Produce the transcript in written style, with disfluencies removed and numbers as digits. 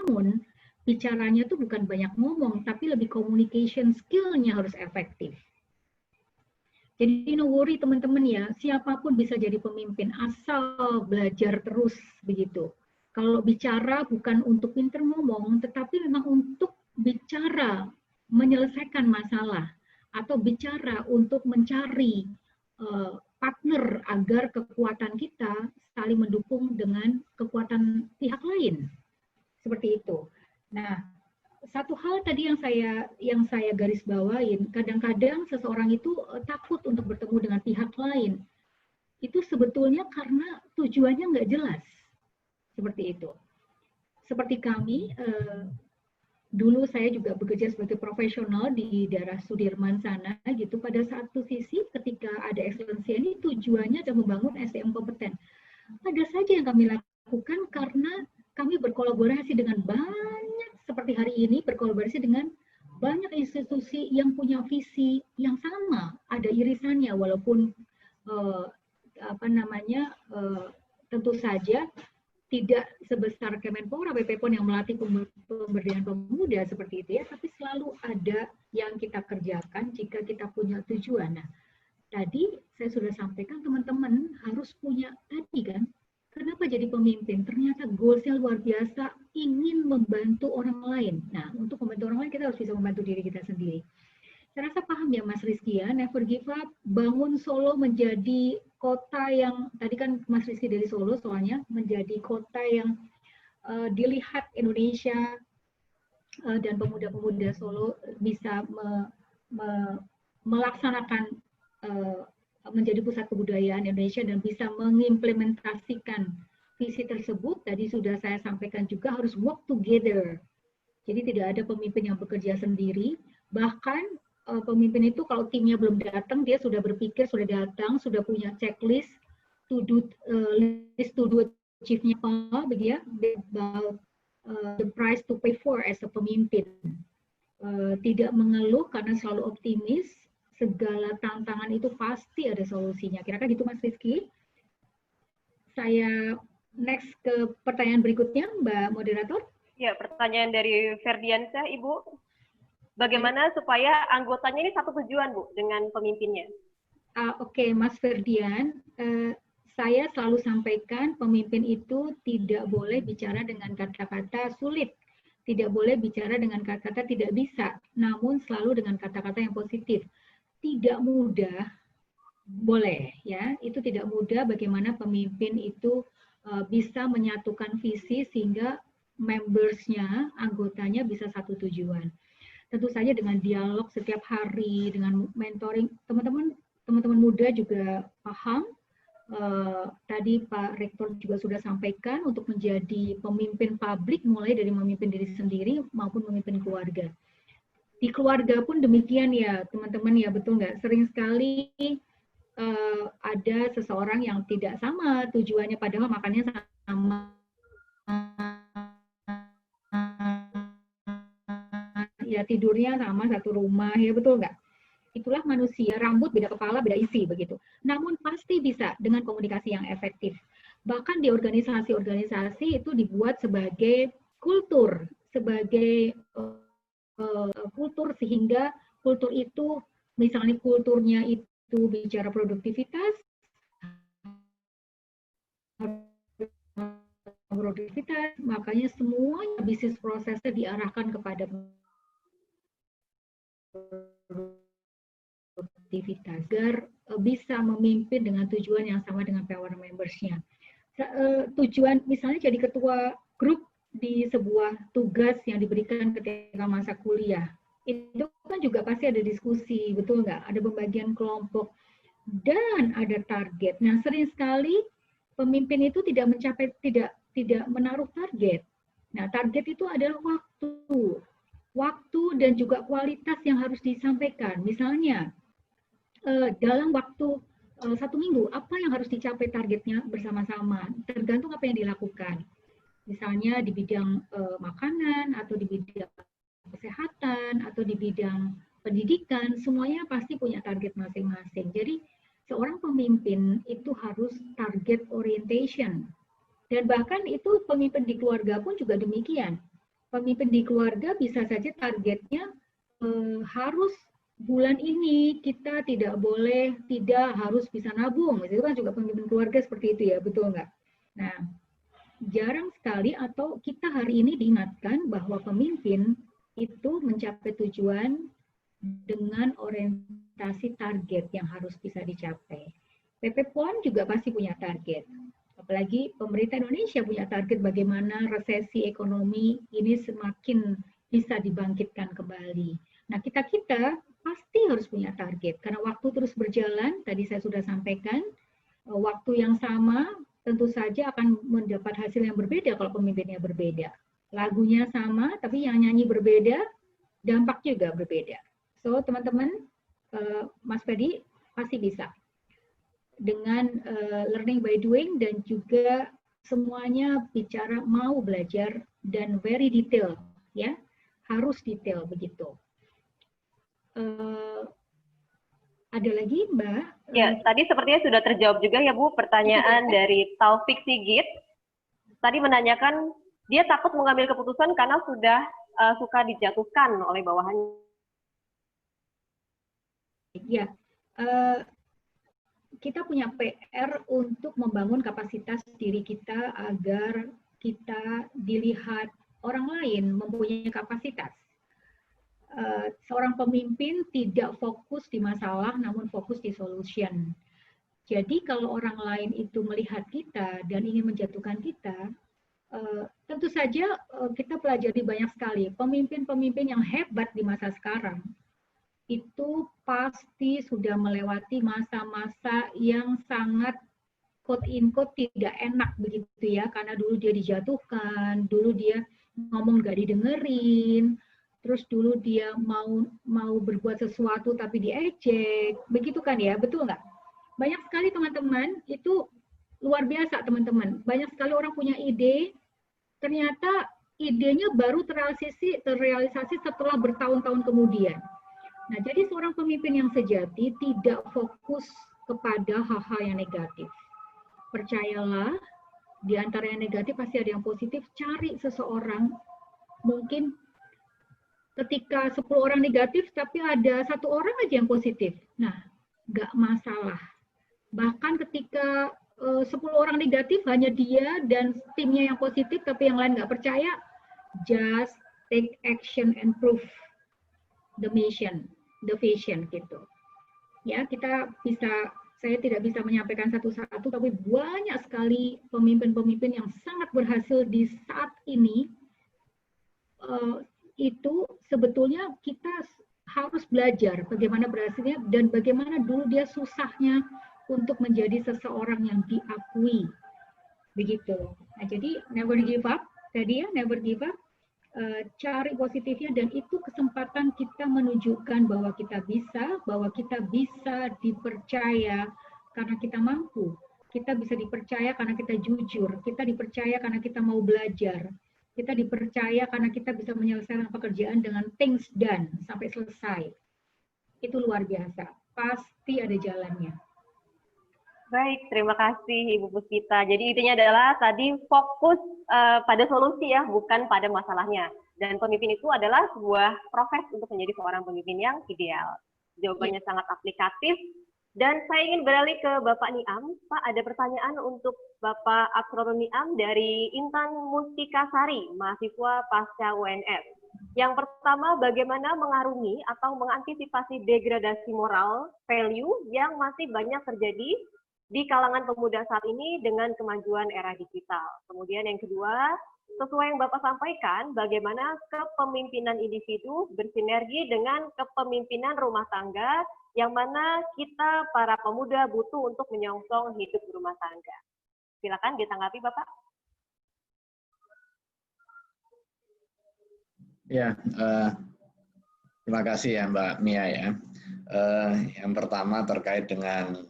Namun bicaranya tuh bukan banyak ngomong, tapi lebih communication skill-nya harus efektif. Jadi no worry teman-teman ya, siapapun bisa jadi pemimpin asal belajar terus begitu. Kalau bicara bukan untuk pinter ngomong, tetapi memang untuk bicara menyelesaikan masalah atau bicara untuk mencari partner agar kekuatan kita saling mendukung dengan kekuatan pihak lain. Seperti itu. Nah, satu hal tadi yang saya garis bawain, kadang-kadang seseorang itu takut untuk bertemu dengan pihak lain. Itu sebetulnya karena tujuannya nggak jelas. Seperti itu. Seperti kami, dulu saya juga bekerja sebagai profesional di daerah Sudirman sana gitu. Pada satu sisi ketika ada ekselencia ini tujuannya adalah membangun SDM kompeten. Ada saja yang kami lakukan karena kami berkolaborasi dengan banyak, seperti hari ini berkolaborasi dengan banyak institusi yang punya visi yang sama, ada irisannya walaupun tentu saja tidak sebesar Kemenpora, BPPON yang melatih pemberdayaan pemuda seperti itu ya, tapi selalu ada yang kita kerjakan jika kita punya tujuan. Nah, tadi saya sudah sampaikan teman-teman harus punya tadi kan, kenapa jadi pemimpin? Ternyata goalsnya luar biasa, ingin membantu orang lain. Nah, untuk membantu orang lain kita harus bisa membantu diri kita sendiri. Saya rasa paham ya Mas Rizky ya, never give up, bangun Solo menjadi kota yang, tadi kan Mas Rizky dari Solo soalnya, menjadi kota yang dilihat Indonesia dan pemuda-pemuda Solo bisa melaksanakan menjadi pusat kebudayaan Indonesia dan bisa mengimplementasikan visi tersebut. Tadi sudah saya sampaikan juga harus work together. Jadi tidak ada pemimpin yang bekerja sendiri. Bahkan pemimpin itu kalau timnya belum datang, dia sudah berpikir, sudah datang, sudah punya checklist to do list to do achieve-nya apa, begitu ya, about the price to pay for as a pemimpin. Tidak mengeluh karena selalu optimis. Segala tantangan itu pasti ada solusinya. Kira-kira gitu Mas Rizky. Saya next ke pertanyaan berikutnya, Mbak Moderator. Ya, pertanyaan dari Ferdiansyah, Ibu. Bagaimana supaya anggotanya ini satu tujuan, Bu, dengan pemimpinnya? Oke, Mas Ferdian, saya selalu sampaikan pemimpin itu tidak boleh bicara dengan kata-kata sulit, tidak boleh bicara dengan kata-kata tidak bisa, namun selalu dengan kata-kata yang positif. Tidak mudah, boleh ya, itu tidak mudah bagaimana pemimpin itu bisa menyatukan visi sehingga membersnya, anggotanya bisa satu tujuan. Tentu saja dengan dialog setiap hari, dengan mentoring, teman-teman muda juga paham. Tadi Pak Rektor juga sudah sampaikan untuk menjadi pemimpin publik mulai dari memimpin diri sendiri maupun memimpin keluarga. Di keluarga pun demikian ya teman-teman ya, betul nggak? Sering sekali ada seseorang yang tidak sama tujuannya padahal makannya sama. Ya tidurnya sama satu rumah, ya betul nggak? Itulah manusia, rambut beda kepala, beda isi begitu. Namun pasti bisa dengan komunikasi yang efektif. Bahkan di organisasi-organisasi itu dibuat sebagai kultur, sebagai kultur sehingga kultur itu, misalnya kulturnya itu bicara produktivitas, makanya semua bisnis prosesnya diarahkan kepada produktivitas agar bisa memimpin dengan tujuan yang sama dengan power members-nya. Tujuan misalnya jadi ketua grup di sebuah tugas yang diberikan ketika masa kuliah, itu kan juga pasti ada diskusi, betul nggak? Ada pembagian kelompok dan ada target. Nah, sering sekali pemimpin itu tidak mencapai, tidak menaruh target. Nah, target itu adalah waktu dan juga kualitas yang harus disampaikan. Misalnya dalam waktu 1 minggu, apa yang harus dicapai targetnya bersama-sama, tergantung apa yang dilakukan. Misalnya di bidang makanan, atau di bidang kesehatan, atau di bidang pendidikan, semuanya pasti punya target masing-masing. Jadi seorang pemimpin itu harus target orientation. Dan bahkan itu pemimpin di keluarga pun juga demikian. Pemimpin di keluarga bisa saja targetnya harus bulan ini kita tidak harus bisa nabung. Itu kan juga pemimpin keluarga seperti itu ya, betul nggak? Nah, jarang sekali atau kita hari ini diingatkan bahwa pemimpin itu mencapai tujuan dengan orientasi target yang harus bisa dicapai. PP PON juga pasti punya target. Apalagi pemerintah Indonesia punya target bagaimana resesi ekonomi ini semakin bisa dibangkitkan kembali. Nah, kita pasti harus punya target karena waktu terus berjalan. Tadi saya sudah sampaikan, waktu yang sama tentu saja akan mendapat hasil yang berbeda kalau pemimpinnya berbeda. Lagunya sama, tapi yang nyanyi berbeda, dampak juga berbeda. So, teman-teman, Mas Ferdi pasti bisa. Dengan learning by doing dan juga semuanya bicara mau belajar dan very detail, ya, harus detail begitu. Ada lagi, Mbak? Ya, tadi sepertinya sudah terjawab juga ya Bu, pertanyaan dari Taufik Sigit. Tadi menanyakan dia takut mengambil keputusan karena sudah suka dijatuhkan oleh bawahannya. Ya, kita punya PR untuk membangun kapasitas diri kita agar kita dilihat orang lain mempunyai kapasitas. Seorang pemimpin tidak fokus di masalah, namun fokus di solution. Jadi kalau orang lain itu melihat kita dan ingin menjatuhkan kita, tentu saja kita pelajari banyak sekali. Pemimpin-pemimpin yang hebat di masa sekarang itu pasti sudah melewati masa-masa yang sangat quote-in-quote tidak enak begitu ya, karena dulu dia dijatuhkan, dulu dia ngomong gak didengerin, terus dulu dia mau berbuat sesuatu tapi diejek, begitu kan ya, betul nggak? Banyak sekali teman-teman, itu luar biasa teman-teman, banyak sekali orang punya ide, ternyata idenya baru terrealisasi setelah bertahun-tahun kemudian. Nah, jadi seorang pemimpin yang sejati tidak fokus kepada hal-hal yang negatif. Percayalah, di antara yang negatif pasti ada yang positif. Cari seseorang, mungkin ketika 10 orang negatif, tapi ada 1 orang aja yang positif. Nah, nggak masalah. Bahkan ketika 10 orang negatif, hanya dia dan timnya yang positif, tapi yang lain nggak percaya, just take action and prove the mission. The vision gitu. Ya, saya tidak bisa menyampaikan satu-satu, tapi banyak sekali pemimpin-pemimpin yang sangat berhasil di saat ini. Itu sebetulnya kita harus belajar bagaimana berhasilnya dan bagaimana dulu dia susahnya untuk menjadi seseorang yang diakui. Begitu. Nah, jadi never give up. Tadi ya, never give up. Cari positifnya dan itu kesempatan kita menunjukkan bahwa kita bisa dipercaya karena kita mampu, kita bisa dipercaya karena kita jujur, kita dipercaya karena kita mau belajar, kita dipercaya karena kita bisa menyelesaikan pekerjaan dengan things done sampai selesai. Itu luar biasa, pasti ada jalannya. Baik, terima kasih Ibu Puspita. Jadi intinya adalah tadi fokus pada solusi ya, bukan pada masalahnya. Dan pemimpin itu adalah sebuah proses untuk menjadi seorang pemimpin yang ideal. Jawabannya sangat aplikatif. Dan saya ingin beralih ke Bapak Niam. Pak, ada pertanyaan untuk Bapak Aksrono Niam dari Intan Mustikasari, mahasiswa pasca UNS. Yang pertama, bagaimana mengarungi atau mengantisipasi degradasi moral, value yang masih banyak terjadi di kalangan pemuda saat ini dengan kemajuan era digital. Kemudian yang kedua, sesuai yang Bapak sampaikan, bagaimana kepemimpinan individu bersinergi dengan kepemimpinan rumah tangga, yang mana kita para pemuda butuh untuk menyongsong hidup rumah tangga. Silakan ditanggapi, Bapak. Ya, terima kasih ya Mbak Mia ya. Yang pertama terkait dengan